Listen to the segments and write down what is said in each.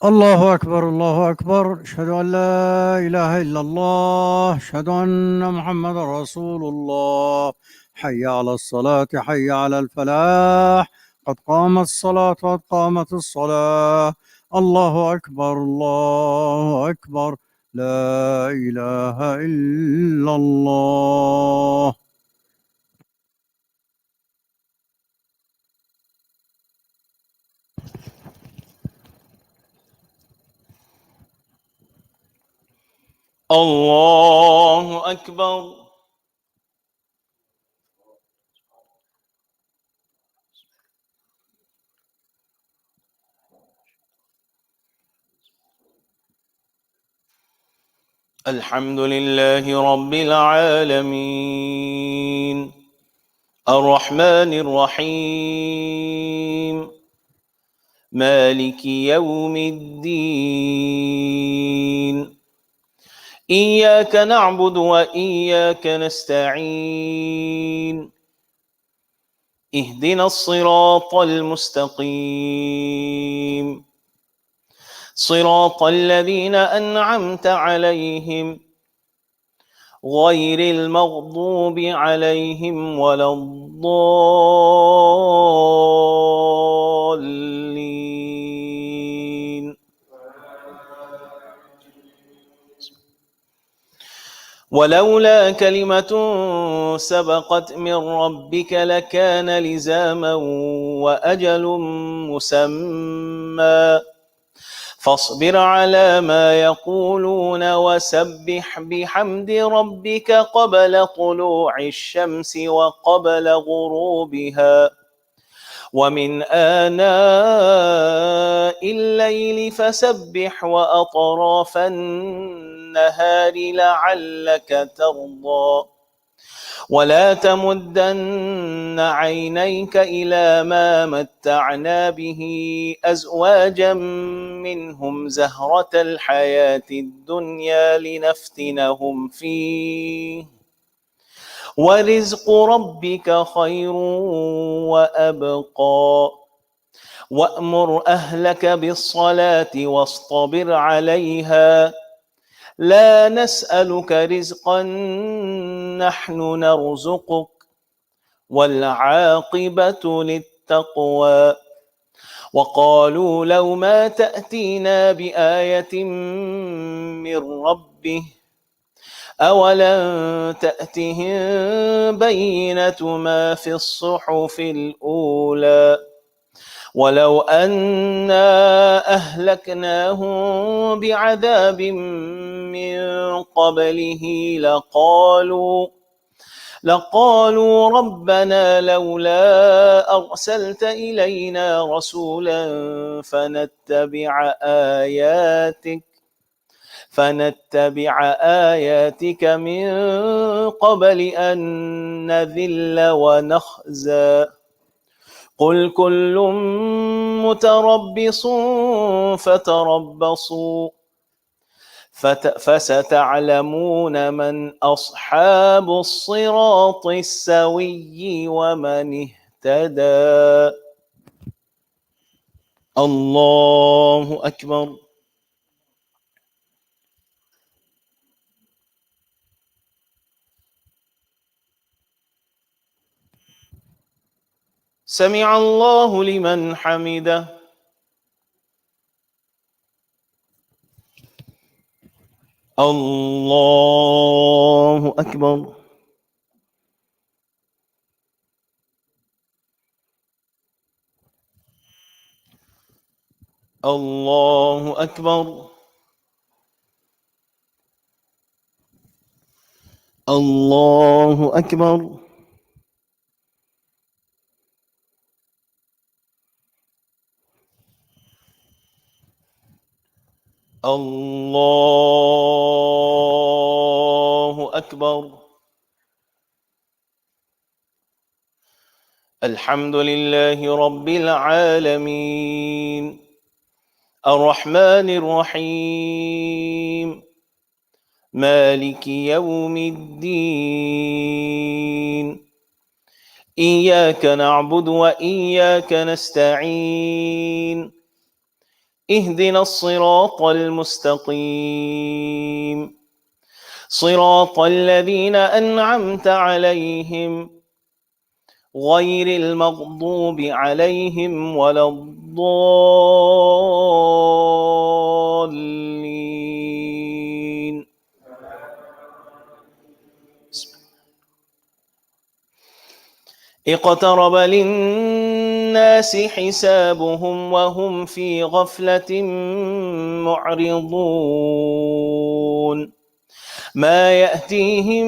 الله أكبر الله أكبر، أشهد أن لا إله إلا الله، أشهد أن محمد رسول الله. حي على الصلاة، حي على الفلاح، قد قامت الصلاة، قد قامت الصلاة. الله أكبر الله أكبر، لا إله إلا الله. الله أكبر. الحمد لله رب العالمين، الرحمن الرحيم، مالك يوم الدين. إياك نعبد وإياك نستعين، اهدنا الصراط المستقيم، صراط الذين أنعمت عليهم غير المغضوب عليهم ولا الضالين. ولولا كلمة سبقت من ربك لكان لزاما وأجل مسمى، فاصبر على ما يقولون وسبح بحمد ربك قبل طلوع الشمس وقبل غروبها ومن آناء الليل فسبح وأطراف النهار لعلك ترضى. ولا تمدن عينيك إلى ما متعنا به أزواجا منهم زهرة الحياة الدنيا لنفتنهم فيه، ورزق ربك خير وأبقى. وأمر أهلك بالصلاة واصطبر عليها، لا نسألك رزقا نحن نرزقك، والعاقبة للتقوى. وقالوا لو ما تأتينا بآية من ربه أولم تأتهم بينة ما في الصحف الأولى ولو أنا أهلكناهم بعذاب من قبله لقالوا ربنا لولا أرسلت إلينا رسولا فنتبع آياتك من قبل أن نذل ونخزى. قل كل متربص فتربصوا فستعلمون من أصحاب الصراط السوي ومن اهتدى. الله أكبر. سمع الله لمن حمده. الله أكبر. الله أكبر. الله أكبر. الله أكبر. الحمد لله رب العالمين، الرحمن الرحيم، مالك يوم الدين. إياك نعبد وإياك نستعين، اهدنا الصراط المستقيم صراط الذين أنعمت عليهم غير المغضوب عليهم ولا الضالين. اقترب للناس حسابهم وهم في غفلة معرضون ما يأتيهم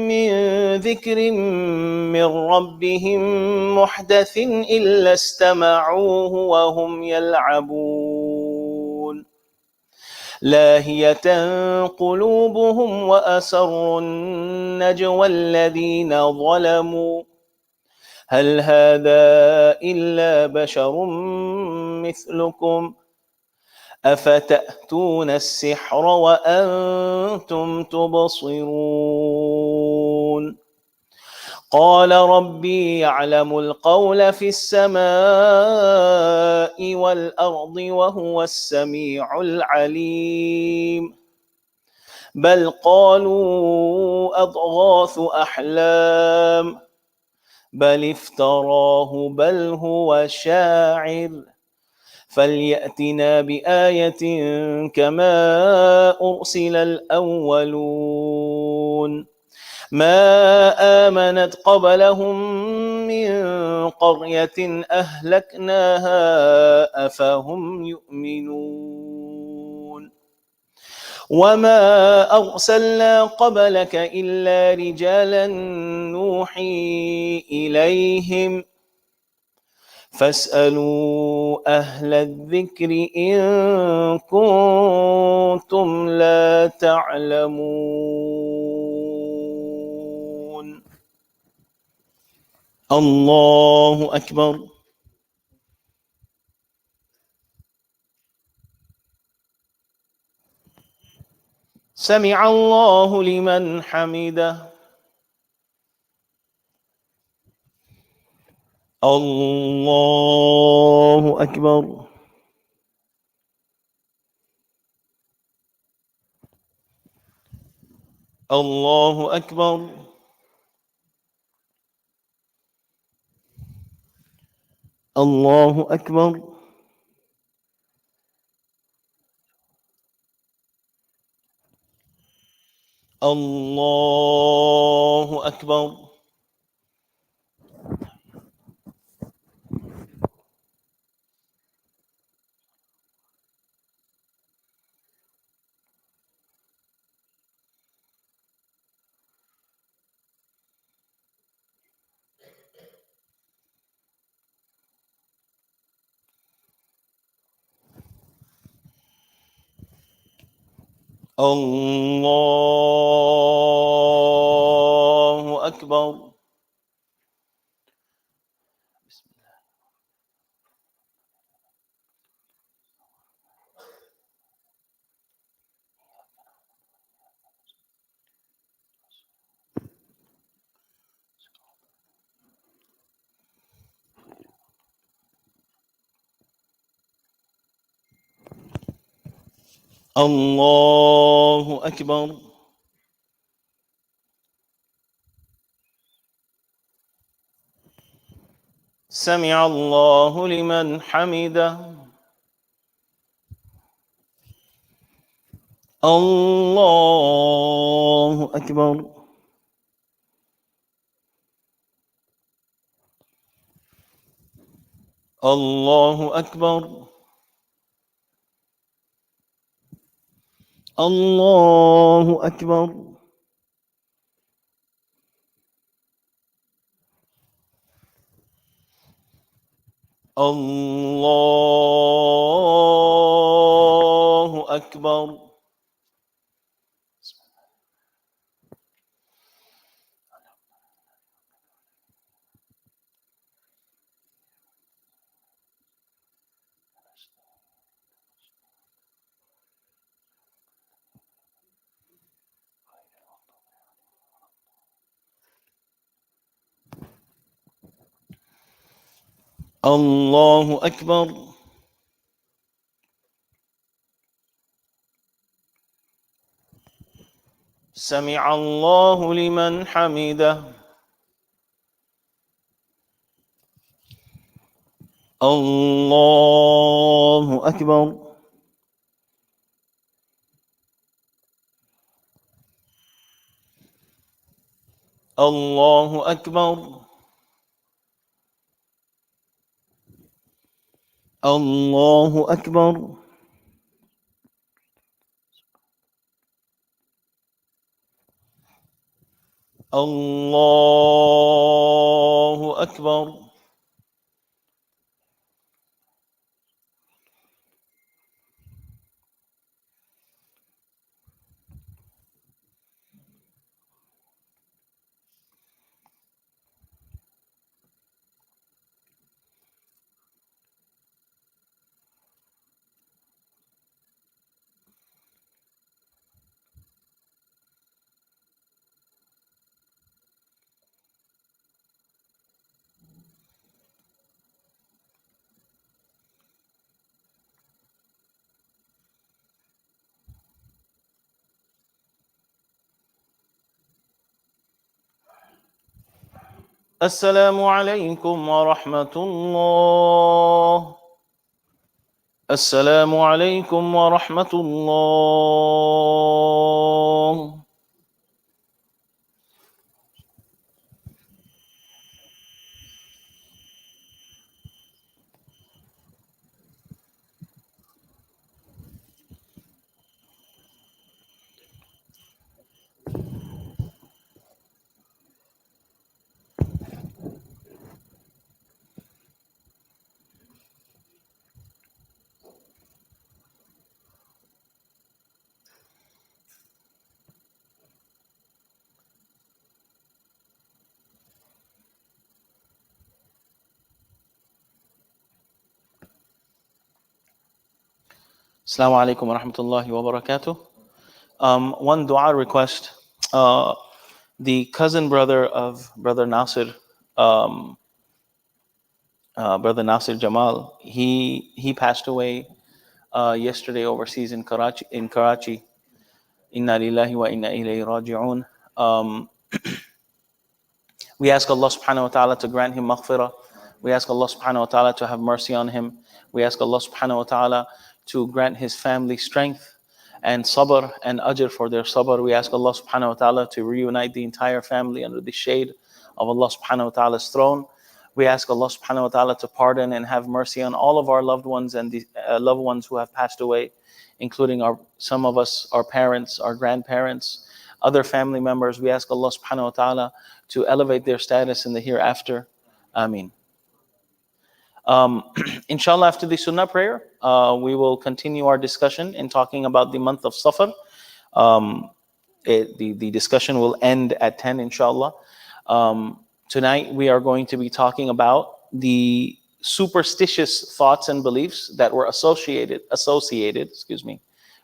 من ذكر من ربهم محدث إلا استمعوه وهم يلعبون لاهية قلوبهم وأسروا النجوى الذين ظلموا هل هذا إلا بشر مثلكم أفتأتون السحر وأنتم تبصرون قال ربي يعلم القول في السماء والأرض وهو السميع العليم بل قالوا أضغاث أحلام بل افتراه بل هو شاعر فليأتنا بآية كما أرسل الأولون ما آمنت قبلهم من قرية أهلكناها أفهم يؤمنون وما أرسلنا قبلك إلا رجالا نوحي إليهم فاسألوا أهل الذكر إن كنتم لا تعلمون. الله أكبر. سمع الله لمن حمده. الله أكبر. الله أكبر. الله أكبر. الله أكبر. الله أكبر. الله أكبر. سمع الله لمن حمده. الله أكبر. الله أكبر. الله أكبر. الله أكبر. الله أكبر. سمع الله لمن حمده. الله أكبر. الله أكبر. الله أكبر. الله أكبر. السلام عليكم ورحمة الله. السلام عليكم ورحمة الله. Assalamu alaikum wa rahmatullahi wa barakatuh. One dua request. The cousin brother of Brother Nasir, Brother Nasir Jamal, he passed away yesterday overseas in Karachi. Inna lillahi wa inna ilayhi raji'un. We ask Allah subhanahu wa ta'ala to grant him maghfirah. We ask Allah subhanahu wa ta'ala to have mercy on him. We ask Allah subhanahu wa ta'ala to grant his family strength and sabr and ajr for their sabr. We ask Allah subhanahu wa ta'ala to reunite the entire family under the shade of Allah subhanahu wa ta'ala's throne. We ask Allah subhanahu wa ta'ala to pardon and have mercy on all of our loved ones and the loved ones who have passed away, including some of us, our parents, our grandparents, other family members. We ask Allah subhanahu wa ta'ala to elevate their status in the hereafter. Ameen. Inshallah, after the Sunnah prayer, we will continue our discussion in talking about the month of Safar. The discussion will end at 10, inshallah. Tonight, we are going to be talking about the superstitious thoughts and beliefs that were associated,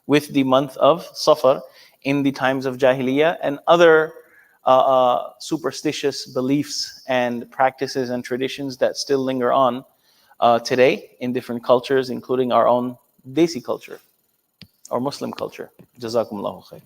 with the month of Safar in the times of Jahiliyyah and other superstitious beliefs and practices and traditions that still linger on today in different cultures, including our own Desi culture or Muslim culture. Jazakumullahu khair.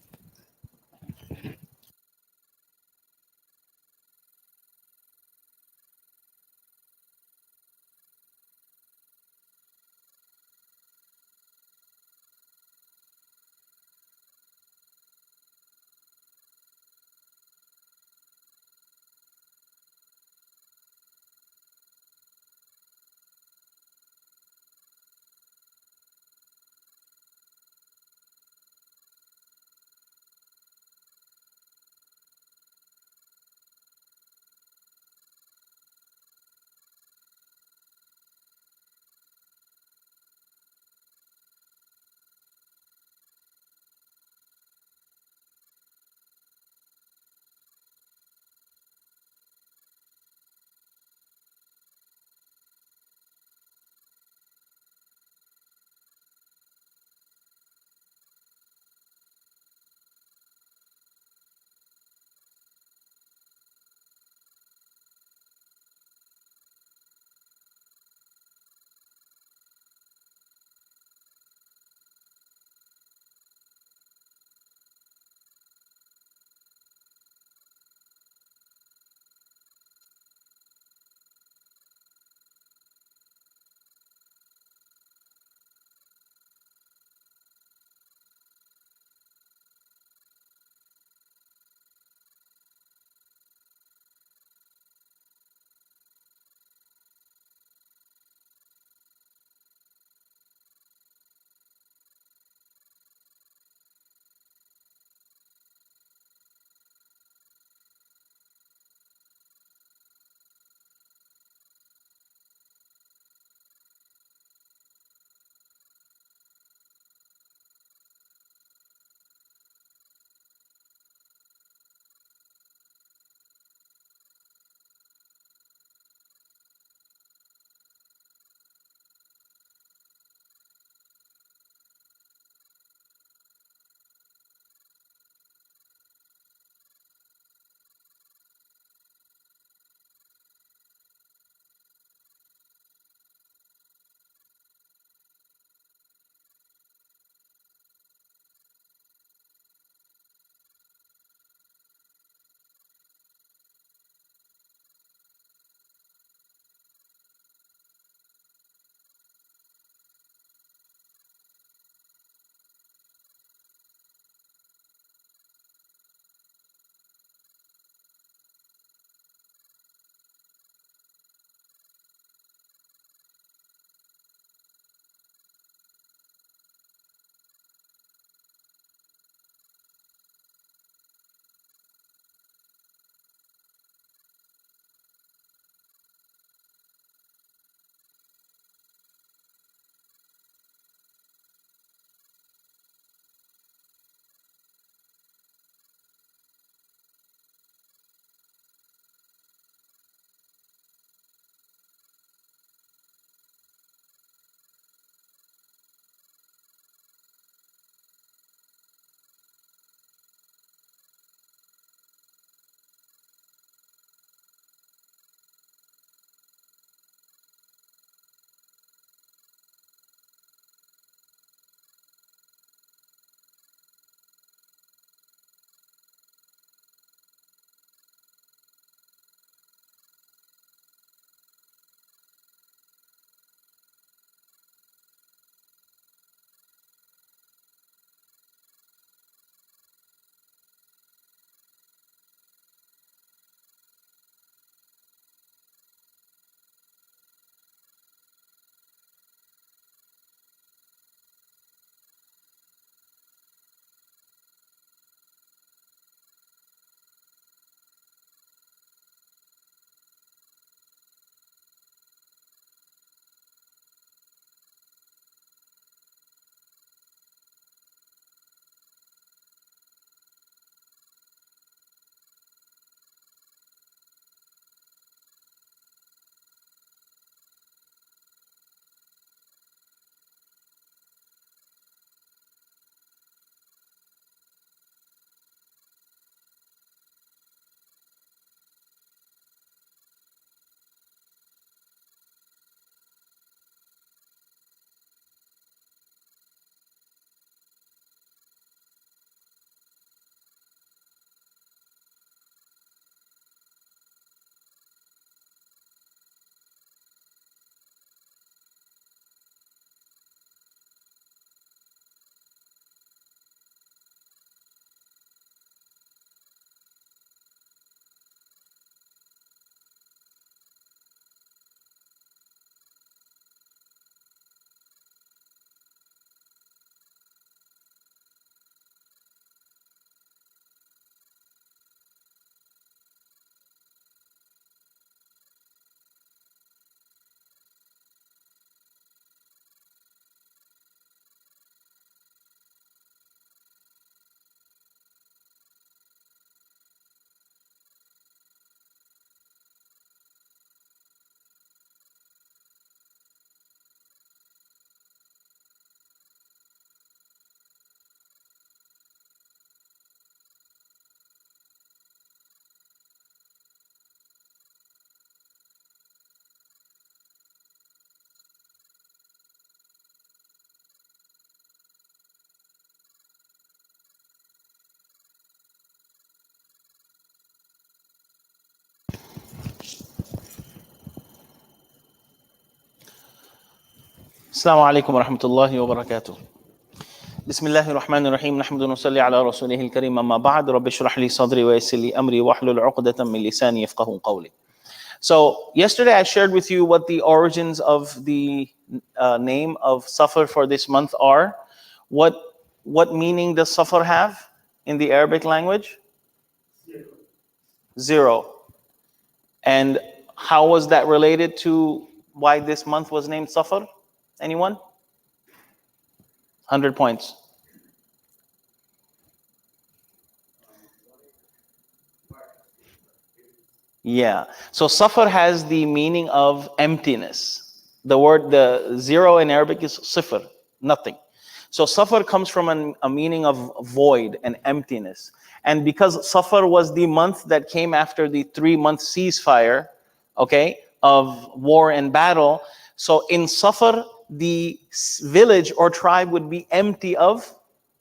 Assalamu alaikum wa rahmatullahi wa barakatuh. Bismillahir Rahmanir Rahim. Nahmadu wa nusalli ala rasulihil kareem. Amma ba'd. Rabbi shrah li sadri wa yassir li amri wahlul 'uqdatan min lisani yafqahu qawli. So yesterday I shared with you what the origins of the name of Safar for this month are. What meaning does Safar have in the Arabic language? Zero. And how was that related to why this month was named Safar? Anyone? 100 points. Yeah. So Safar has the meaning of emptiness. The zero in Arabic is sifr, nothing. So Safar comes from a meaning of void and emptiness. And because Safar was the month that came after the 3-month ceasefire, okay, of war and battle, so in Safar, the village or tribe would be empty of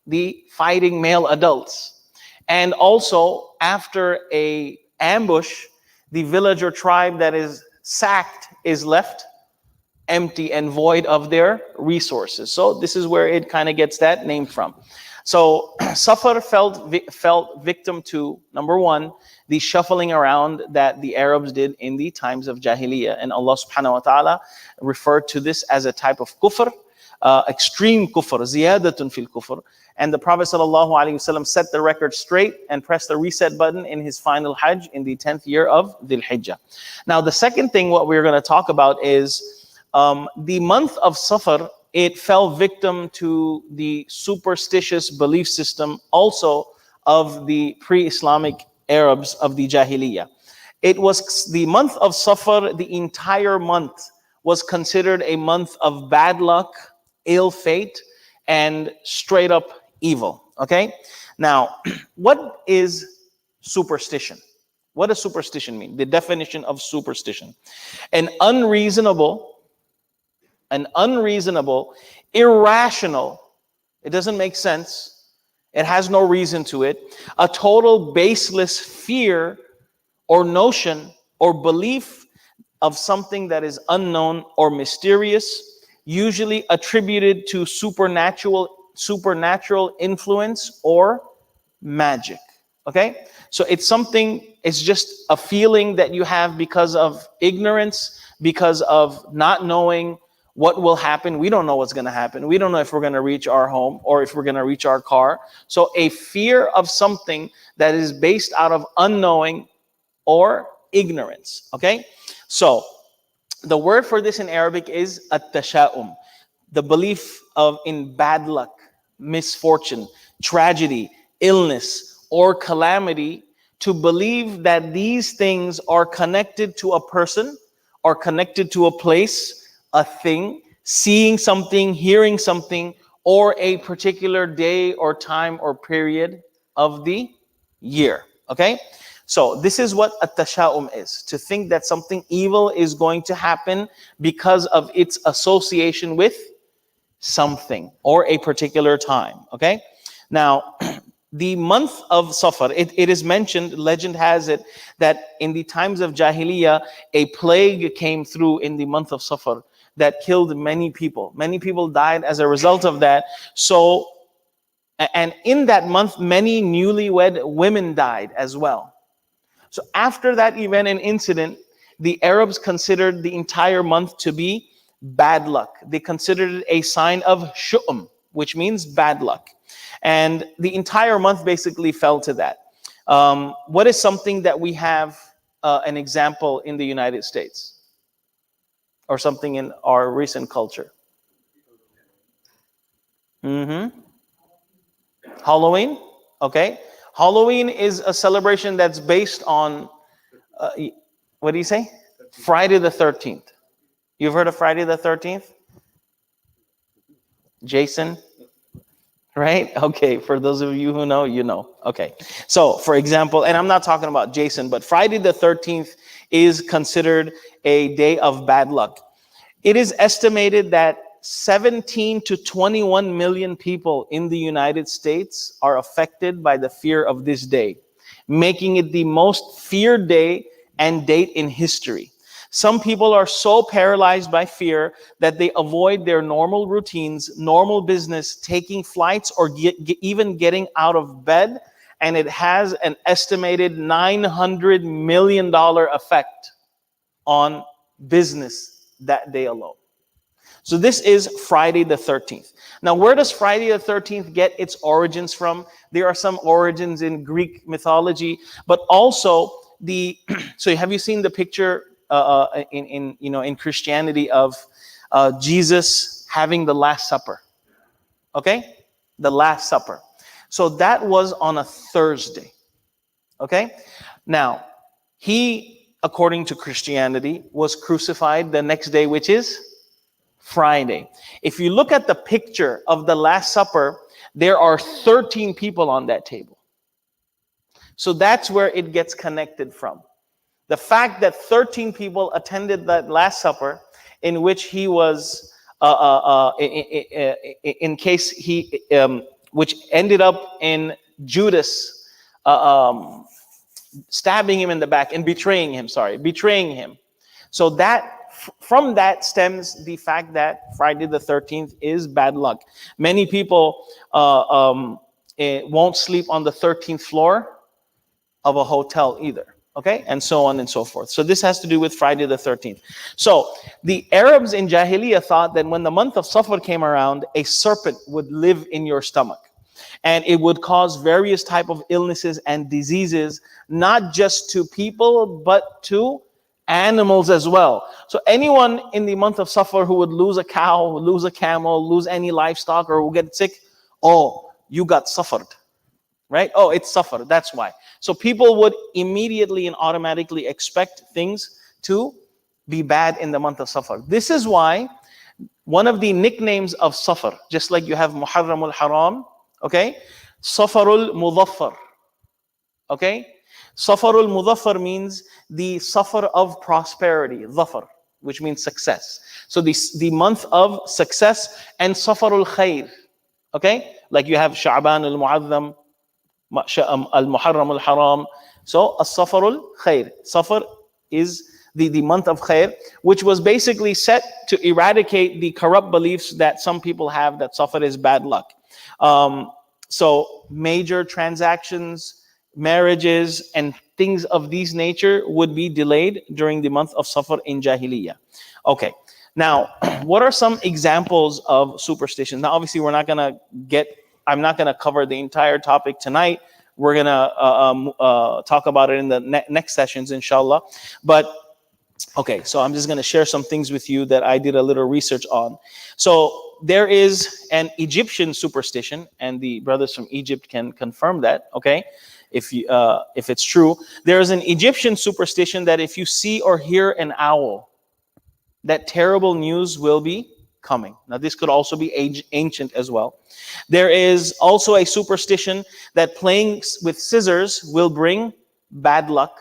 the fighting male adults. And also, after a ambush, the village or tribe that is sacked is left empty and void of their resources. So this is where it kind of gets that name from. So Safar felt victim to, number one, the shuffling around that the Arabs did in the times of Jahiliyyah. And Allah subhanahu wa ta'ala referred to this as a type of kufr, extreme kufr, ziyadatun fil kufr. And the Prophet ﷺ set the record straight and pressed the reset button in his final Hajj in the 10th year of Dhul Hijjah. Now, the second thing what we're going to talk about is the month of Safar. It fell victim to the superstitious belief system also of the pre-Islamic Arabs of the Jahiliyyah. It was the month of Safar, the entire month was considered a month of bad luck, ill fate, and straight up evil. Okay? Now, what is superstition? What does superstition mean? The definition of superstition: an unreasonable, irrational, it doesn't make sense, it has no reason to it, a total baseless fear or notion or belief of something that is unknown or mysterious, usually attributed to supernatural influence or magic. Okay? So it's just a feeling that you have because of ignorance, because of not knowing what will happen. We don't know what's going to happen. We don't know if we're going to reach our home or if we're going to reach our car. So a fear of something that is based out of unknowing or ignorance. Okay? So the word for this in Arabic is at-tasha'um, the belief in bad luck, misfortune, tragedy, illness, or calamity, to believe that these things are connected to a person, or connected to a place, a thing, seeing something, hearing something, or a particular day or time or period of the year. Okay? So this is what at-tasha'um is, to think that something evil is going to happen because of its association with something or a particular time. Okay? Now, the month of Safar, it is mentioned, legend has it, that in the times of Jahiliyyah, a plague came through in the month of Safar that killed many people. Many people died as a result of that. So, and in that month, many newlywed women died as well. So after that event and incident, the Arabs considered the entire month to be bad luck. They considered it a sign of shu'um, which means bad luck. And the entire month basically fell to that. What is something that we have an example in the United States? Or something in our recent culture? Halloween? Okay. Halloween is a celebration that's based on, what do you say? Friday the 13th. You've heard of Friday the 13th? Jason? Right? Okay, for those of you who know, you know. Okay. So, for example, and I'm not talking about Jason, but Friday the 13th is considered a day of bad luck. It is estimated that 17 to 21 million people in the United States are affected by the fear of this day, making it the most feared day and date in history. Some people are so paralyzed by fear that they avoid their normal routines, normal business, taking flights, or even getting out of bed. And it has an estimated $900 million effect on business that day alone. So this is Friday the 13th. Now, where does Friday the 13th get its origins from? There are some origins in Greek mythology, but also so have you seen the picture in Christianity of Jesus having the Last Supper? Okay, the Last Supper. So that was on a Thursday. Okay, now he, according to Christianity, was crucified the next day, which is Friday. If you look at the picture of the Last Supper, there are 13 people on that table. So that's where it gets connected from. The fact that 13 people attended that Last Supper, in which he was, in case he, which ended up in Judas stabbing him in the back and betraying him. So that from that stems the fact that Friday the 13th is bad luck. Many people won't sleep on the 13th floor of a hotel either. Okay, and so on and so forth. So this has to do with Friday the 13th. So the Arabs in Jahiliyyah thought that when the month of Safar came around, a serpent would live in your stomach. And it would cause various type of illnesses and diseases, not just to people, but to animals as well. So anyone in the month of Safar who would lose a cow, lose a camel, lose any livestock, or who get sick, oh, you got suffered. Right? Oh, it's Safar. That's why. So people would immediately and automatically expect things to be bad in the month of Safar. This is why one of the nicknames of Safar, just like you have Muharram al-Haram, okay? Safarul Mudaffar. Okay? Safarul Mudaffar means the Safar of prosperity, Dhafar, which means success. So the month of success, and Safarul Khair. Okay? Like you have Sha'ban al-Mu'adham, al-Muharram al-Haram. So as-Safar al-Khair. Safar is the month of Khair, which was basically set to eradicate the corrupt beliefs that some people have that Safar is bad luck. So major transactions, marriages, and things of these nature would be delayed during the month of Safar in Jahiliyyah. Okay. Now, what are some examples of superstitions? Now, obviously, I'm not gonna cover the entire topic tonight. We're gonna talk about it in the next sessions, inshallah. But okay, so I'm just gonna share some things with you that I did a little research on. So there is an Egyptian superstition, and the brothers from Egypt can confirm that. Okay, if it's true, there is an Egyptian superstition that if you see or hear an owl, that terrible news will be coming. Now, this could also be ancient as well. There is also a superstition that playing with scissors will bring bad luck.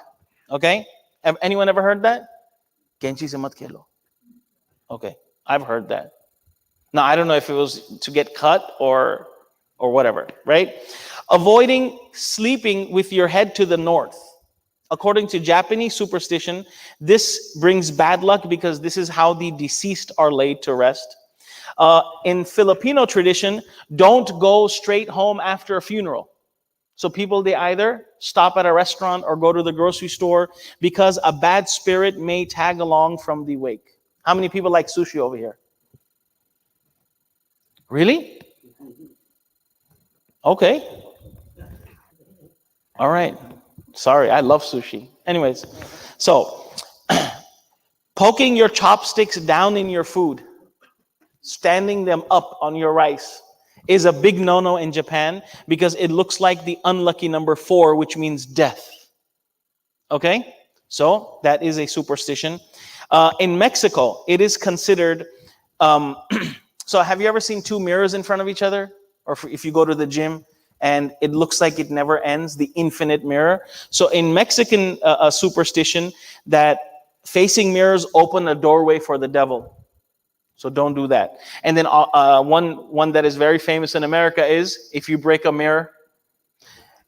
Okay? Have anyone ever heard that? Kenchi se mat khelo. Okay, I've heard that. Now, I don't know if it was to get cut or whatever, right? Avoiding sleeping with your head to the north. According to Japanese superstition, this brings bad luck because this is how the deceased are laid to rest. In Filipino tradition, don't go straight home after a funeral. So people, they either stop at a restaurant or go to the grocery store because a bad spirit may tag along from the wake. How many people like sushi over here? Really? Okay. All right. Sorry, I love sushi. Anyways, so poking your chopsticks down in your food, standing them up on your rice, is a big no-no in Japan because it looks like the unlucky number 4, which means death. Okay? So that is a superstition. In Mexico, it is considered... so have you ever seen 2 mirrors in front of each other? Or if you go to the gym and it looks like it never ends, the infinite mirror. So in Mexican superstition, that facing mirrors open a doorway for the devil. So don't do that. And then one that is very famous in America is, if you break a mirror,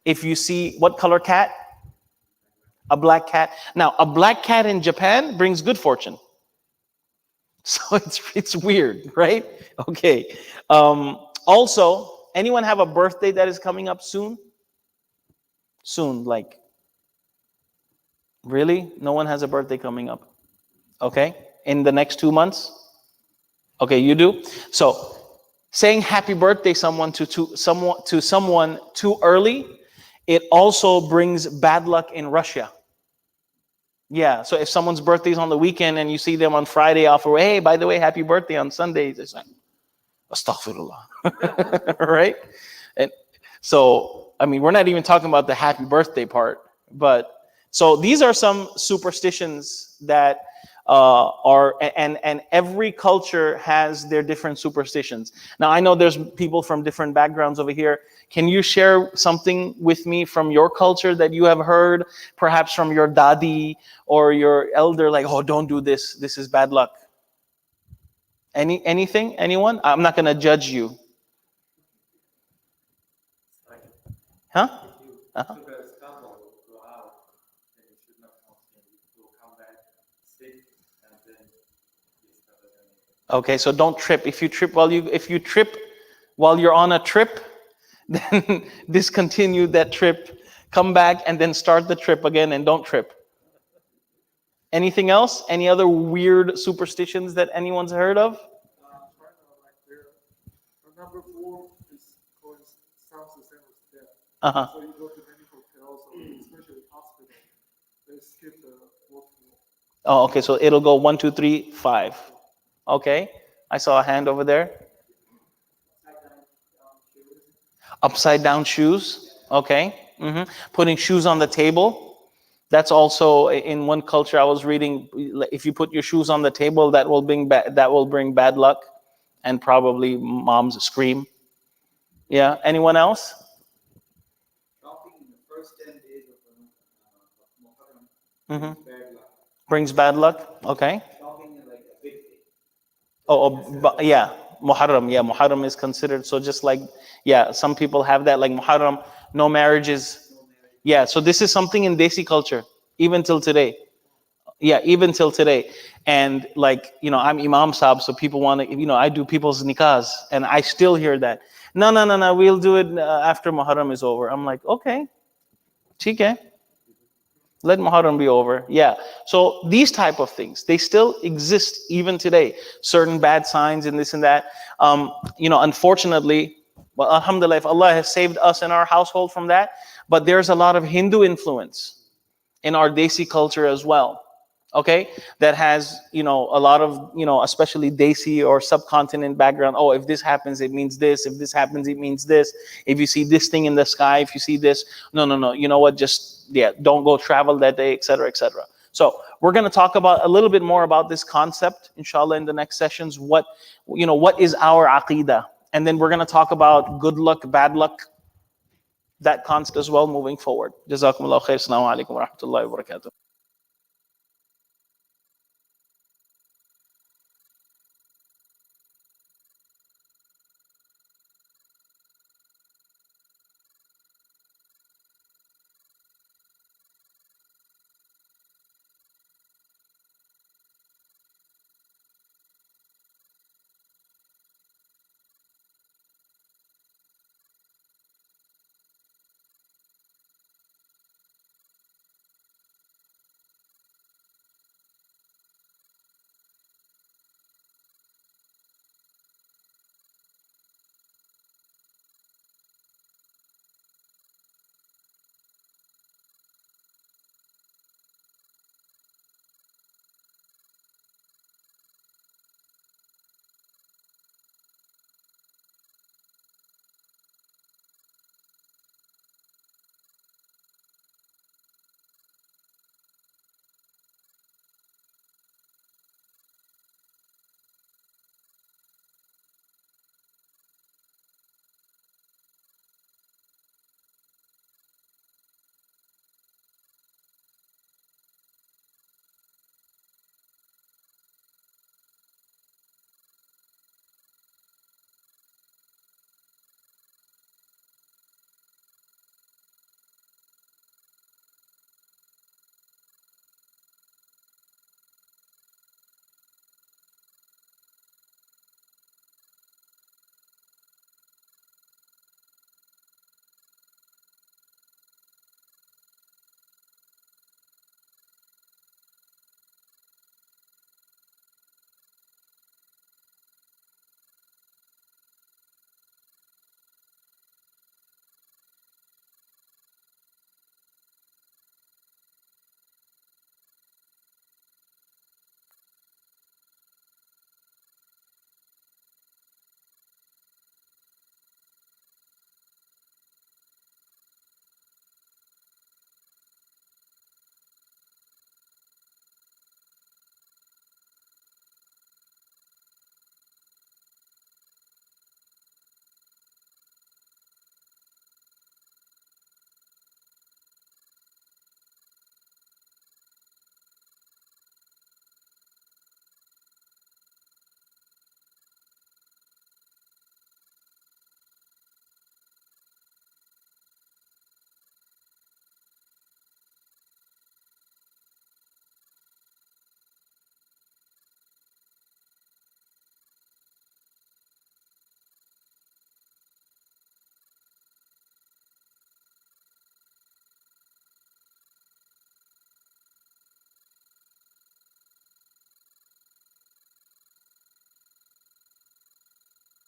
if you see, what color cat? A black cat. Now, a black cat in Japan brings good fortune. So it's weird, right? Okay. Also, anyone have a birthday that is coming up soon? Soon, like, really? No one has a birthday coming up. Okay. In the next 2 months? Okay, you do. So saying happy birthday to someone too early, it also brings bad luck in Russia. Yeah, so if someone's birthday is on the weekend and you see them on Friday offer, hey, by the way, happy birthday on Sundays, it's like, astaghfirullah, right? And so, I mean, we're not even talking about the happy birthday part, but so these are some superstitions that and every culture has their different superstitions. Now, I know there's people from different backgrounds over here. Can you share something with me from your culture that you have heard, perhaps from your dadi or your elder, like, oh, don't do this, this is bad luck? Anything? Anyone? I'm not going to judge you. Huh? Uh-huh. Okay, so don't trip. If you trip while you're on a trip, then discontinue that trip, come back, and then start the trip again, and don't trip. Anything else? Any other weird superstitions that anyone's heard of? Number 4 sounds the same as death. Uh-huh. So you go to many hotels, especially hospitals, they skip the 4th floor. Oh, okay, so it'll go 1, 2, 3, 5. Okay, I saw a hand over there. Upside down shoes. Okay. Putting shoes on the table. That's also in one culture I was reading. If you put your shoes on the table, that will bring bad luck, and probably moms scream. Yeah. Anyone else? Shopping in the first 10 days of Muharram Brings bad luck. Okay. shopping is like a big thing. Yeah. Muharram. Yeah, Muharram is considered. So just like, yeah, some people have that, like Muharram, no marriages. Yeah, so this is something in Desi culture, even till today. Yeah, even till today. And like, I'm Imam Saab, so people want to, I do people's nikahs, and I still hear that. No, we'll do it after Muharram is over. I'm like, okay, theek hai. Let Muharram be over. Yeah. So these type of things, they still exist even today. Certain bad signs and this and that. Unfortunately, well, alhamdulillah, if Allah has saved us in our household from that, but there's a lot of Hindu influence in our Desi culture as well. Okay, that has a lot of especially Desi or subcontinent background. Oh, if this happens, it means this. If this happens, it means this. If you see this thing in the sky, if you see this, no. You know what? Don't go travel that day, etc., etc. So we're going to talk about a little bit more about this concept, inshallah, in the next sessions. What is our aqidah, and then we're going to talk about good luck, bad luck, that concept as well moving forward. Jazakumullah khair. Assalamu alaikum wa rahmatullahi wa barakatuh.